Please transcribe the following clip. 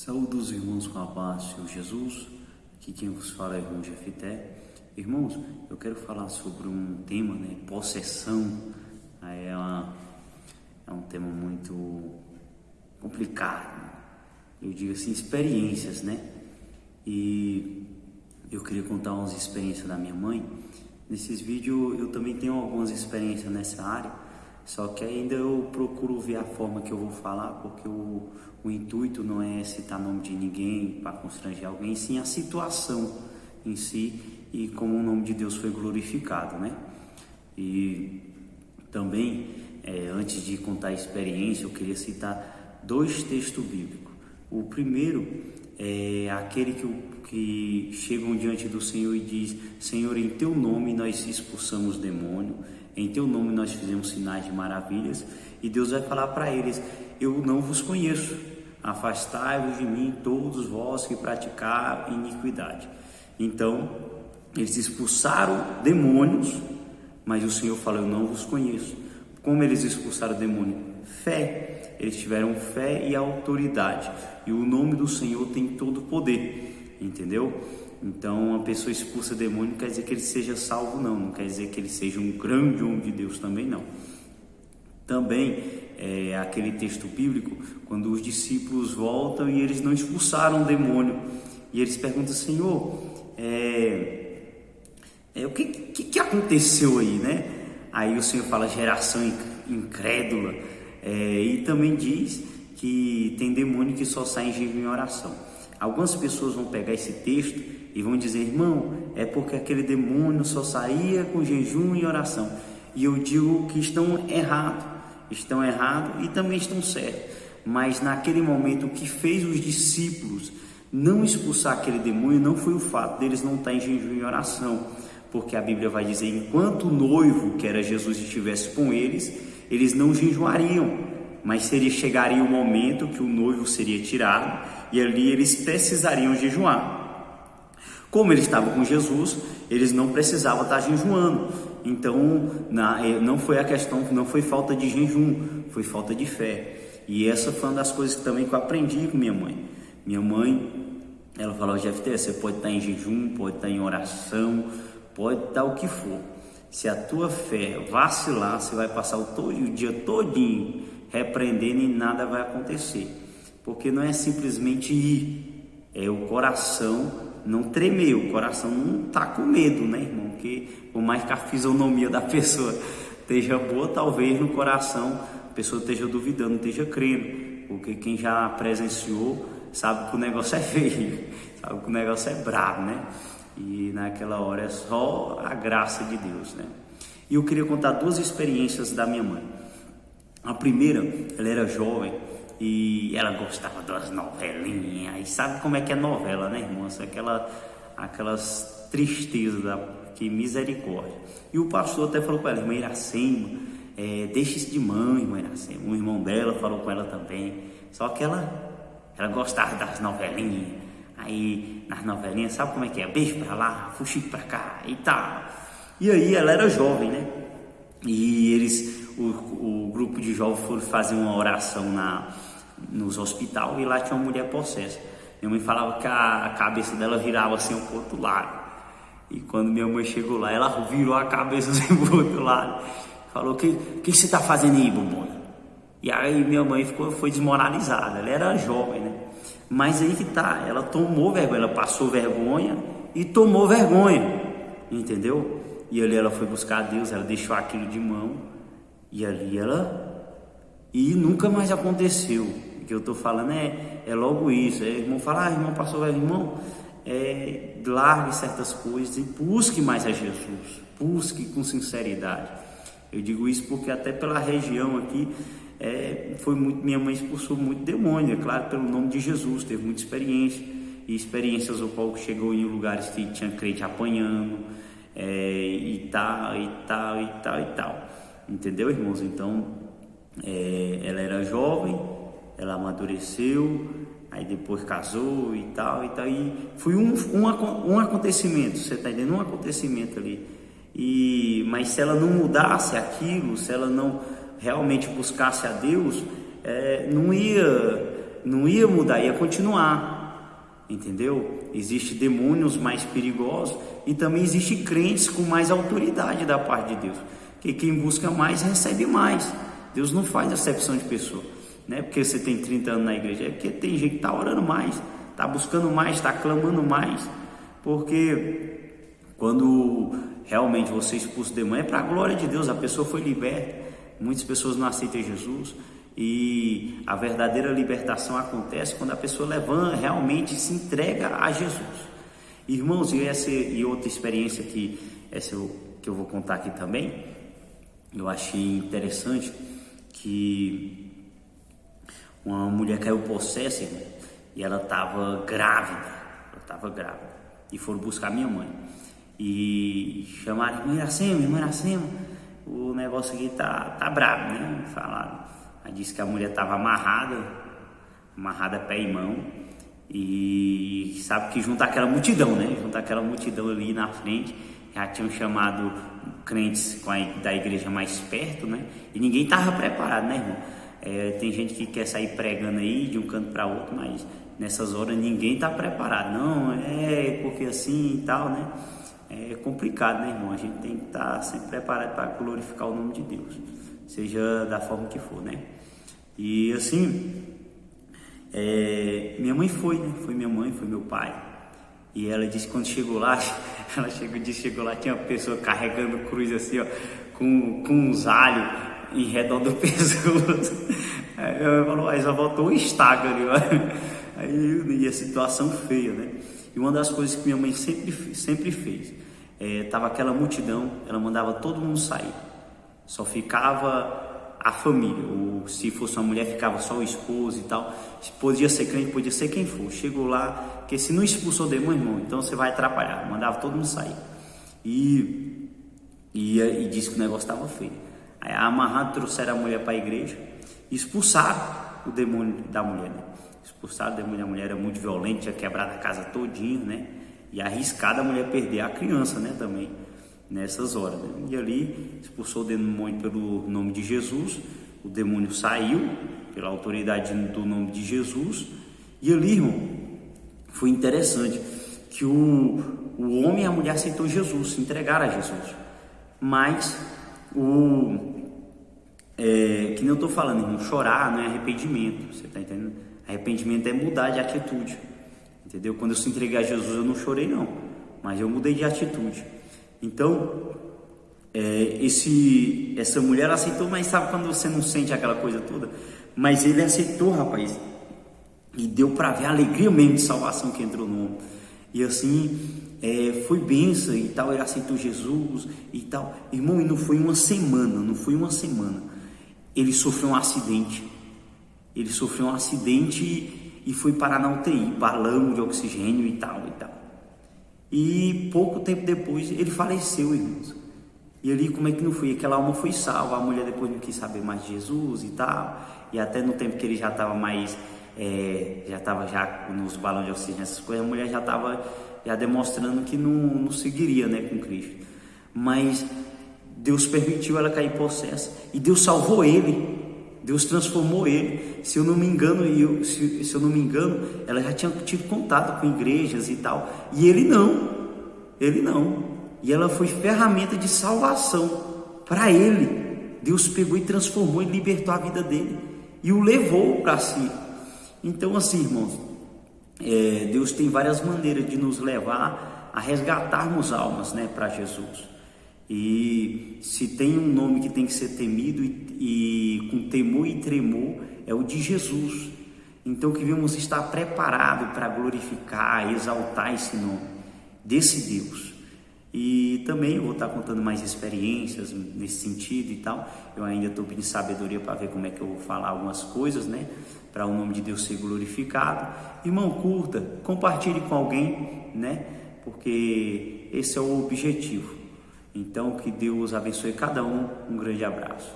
Saúdo os irmãos com a paz do Senhor Jesus. Aqui quem vos fala é o irmão Jefité. Irmãos, eu quero falar sobre um tema, possessão. É um tema muito complicado. Eu digo assim, experiências, E eu queria contar umas experiências da minha mãe. Nesses vídeos eu também tenho algumas experiências nessa área, só que ainda eu procuro ver a forma que eu vou falar, porque o intuito não é citar nome de ninguém para constranger alguém, sim a situação em si e como o nome de Deus foi glorificado, E também, antes de contar a experiência, eu queria citar dois textos bíblicos. O primeiro é aquele que chegam diante do Senhor e diz: Senhor, em teu nome nós expulsamos demônio, em teu nome nós fizemos sinais de maravilhas, e Deus vai falar para eles: eu não vos conheço, afastai-vos de mim todos vós que praticar iniquidade. Então eles expulsaram demônios, mas o Senhor fala: eu não vos conheço. Como eles expulsaram o demônio? Fé. Eles tiveram fé e autoridade, e o nome do Senhor tem todo o poder, entendeu? Então, uma pessoa expulsa demônio não quer dizer que ele seja salvo, não quer dizer que ele seja um grande homem de Deus, também não. Também aquele texto bíblico, quando os discípulos voltam e eles não expulsaram o demônio, e eles perguntam: Senhor, o que aconteceu aí, Aí o Senhor fala: geração incrédula, e também diz que tem demônio que só sai em jejum e oração. Algumas pessoas vão pegar esse texto e vão dizer: irmão, é porque aquele demônio só saía com jejum e oração. E eu digo que estão errados e também estão certos. Mas naquele momento, o que fez os discípulos não expulsar aquele demônio não foi o fato deles não estar em jejum e oração, porque a Bíblia vai dizer: enquanto o noivo, que era Jesus, estivesse com eles, eles não jejuariam, mas chegaria o momento que o noivo seria tirado e ali eles precisariam jejuar. Como eles estavam com Jesus, eles não precisavam estar jejuando. Então não foi a questão, não foi falta de jejum, foi falta de fé. E essa foi uma das coisas que também que eu aprendi com minha mãe. Minha mãe, ela falou: Jefté, você pode estar em jejum, pode estar em oração, pode estar o que for. Se a tua fé vacilar, você vai passar o dia todinho repreendendo e nada vai acontecer. Porque não é simplesmente ir, é o coração não tremer, o coração não está com medo, irmão? Porque por mais que a fisionomia da pessoa esteja boa, talvez no coração a pessoa esteja duvidando, esteja crendo. Porque quem já presenciou sabe que o negócio é feio, sabe que o negócio é brabo, E naquela hora é só a graça de Deus, E eu queria contar duas experiências da minha mãe. A primeira, ela era jovem e ela gostava das novelinhas. E sabe como é que é novela, irmãos? Aquelas tristezas, que misericórdia. E o pastor até falou com ela: irmã Iracema, deixa isso de mão, irmã Iracema. O irmão dela falou com ela também. Só que ela gostava das novelinhas. Aí nas novelinhas, sabe como é que é? Beijo pra lá, fuxico pra cá e tal. E aí ela era jovem, E o grupo de jovens foram fazer uma oração nos hospitais, e lá tinha uma mulher possessa. Minha mãe falava que a cabeça dela virava assim pro outro lado. E quando minha mãe chegou lá, ela virou a cabeça assim pro outro lado. Falou: o que você tá fazendo aí, bombona? E aí minha mãe foi desmoralizada. Ela era jovem, Mas aí que tá, ela tomou vergonha, ela passou vergonha e tomou vergonha, entendeu? E ali ela foi buscar a Deus, ela deixou aquilo de mão, e ali e nunca mais aconteceu. O que eu tô falando é logo isso. Irmão fala: irmão passou vergonha, irmão, largue certas coisas e busque mais a Jesus, busque com sinceridade. Eu digo isso porque até pela região aqui, minha mãe expulsou muito demônio, é claro, pelo nome de Jesus, teve muita experiência, e experiências o qual chegou em lugares que tinha crente apanhando, e tal, entendeu, irmãos? Então, ela era jovem, ela amadureceu, aí depois casou e tal, e foi um acontecimento, você está entendendo? Um acontecimento ali, mas se ela não mudasse aquilo, se ela não realmente buscasse a Deus, não ia não ia mudar, ia continuar, entendeu? Existem demônios mais perigosos e também existem crentes com mais autoridade da parte de Deus, que quem busca mais recebe mais. Deus não faz acepção de pessoa, não é porque você tem 30 anos na igreja, é porque tem gente que está orando mais, está buscando mais, está clamando mais, porque quando realmente você expulsa o demônio, é para a glória de Deus, a pessoa foi liberta. Muitas pessoas não aceitam Jesus, e a verdadeira libertação acontece quando a pessoa levanta, realmente se entrega a Jesus. Irmãos, e outra experiência que eu vou contar aqui também, eu achei interessante, que uma mulher caiu possessa, irmão, e ela estava grávida, e foram buscar minha mãe, e chamaram: irmã Iracema, o negócio aqui tá brabo, né? Falaram. Aí disse que a mulher estava amarrada pé e mão, e sabe que junto àquela multidão, né? Junto àquela multidão ali na frente, já tinham chamado crentes da igreja mais perto, né? E ninguém estava preparado, né, irmão? Tem gente que quer sair pregando aí de um canto para outro, mas nessas horas ninguém está preparado. Não, porque assim e tal, né? É complicado, né, irmão? A gente tem que estar sempre preparado para glorificar o nome de Deus, seja da forma que for, né? E assim, minha mãe foi, né? Foi minha mãe, foi meu pai. E ela disse que quando chegou lá, chegou lá, tinha uma pessoa carregando cruz assim, ó, com uns alhos em redor do pescoço. Aí ela falou: aí só voltou o estaca ali, ó. Aí, e a situação feia, né? E uma das coisas que minha mãe sempre fez, tava aquela multidão, ela mandava todo mundo sair, só ficava a família, ou se fosse uma mulher ficava só o esposo e tal, podia ser crente, podia ser quem for. Chegou lá, porque se não expulsou o demônio, irmão, então você vai atrapalhar, mandava todo mundo sair, e disse que o negócio estava feio. Aí amarrado, trouxeram a mulher para a igreja, expulsaram o demônio da mulher, né? Expulsaram o demônio da mulher, era muito violento, tinha quebrado a casa todinha, né? E arriscado a mulher perder a criança, né? Também, nessas horas, né? E ali expulsou o demônio pelo nome de Jesus, o demônio saiu pela autoridade do nome de Jesus. E ali, irmão, foi interessante que o homem e a mulher aceitou Jesus, se entregaram a Jesus. Mas que nem eu estou falando, irmão, chorar não é arrependimento, você está entendendo? Arrependimento é mudar de atitude, entendeu? Quando eu se entreguei a Jesus, eu não chorei não, mas eu mudei de atitude. Então, essa mulher aceitou, mas sabe quando você não sente aquela coisa toda? Mas ele aceitou, rapaz, e deu para ver a alegria mesmo de salvação que entrou no homem. E assim, foi bênção e tal, ele aceitou Jesus e tal. Irmão, e não foi uma semana, ele sofreu um acidente. E foi parar na UTI, balão de oxigênio e tal. E pouco tempo depois ele faleceu, irmãos. E ali, como é que não foi? Aquela alma foi salva, a mulher depois não quis saber mais de Jesus e tal. E até no tempo que ele já estava mais, já estava nos balões de oxigênio, essas coisas, a mulher já estava demonstrando que não seguiria, né, com Cristo. Mas Deus permitiu ela cair possessa e Deus salvou ele. Deus transformou ele. Se eu não me engano, ela já tinha tido contato com igrejas e tal, e ele não. E ela foi ferramenta de salvação para ele. Deus pegou e transformou e libertou a vida dele e o levou para si. Então, assim, irmãos, Deus tem várias maneiras de nos levar a resgatarmos almas, né, para Jesus. E se tem um nome que tem que ser temido e com temor e tremor, é o de Jesus. Então que devemos estar preparados para glorificar, exaltar esse nome desse Deus. E também eu vou estar contando mais experiências nesse sentido e tal. Eu ainda estou pedindo sabedoria para ver como é que eu vou falar algumas coisas, né, para o nome de Deus ser glorificado. Irmão, curta, compartilhe com alguém, né, porque esse é o objetivo. Então, que Deus abençoe cada um. Um grande abraço.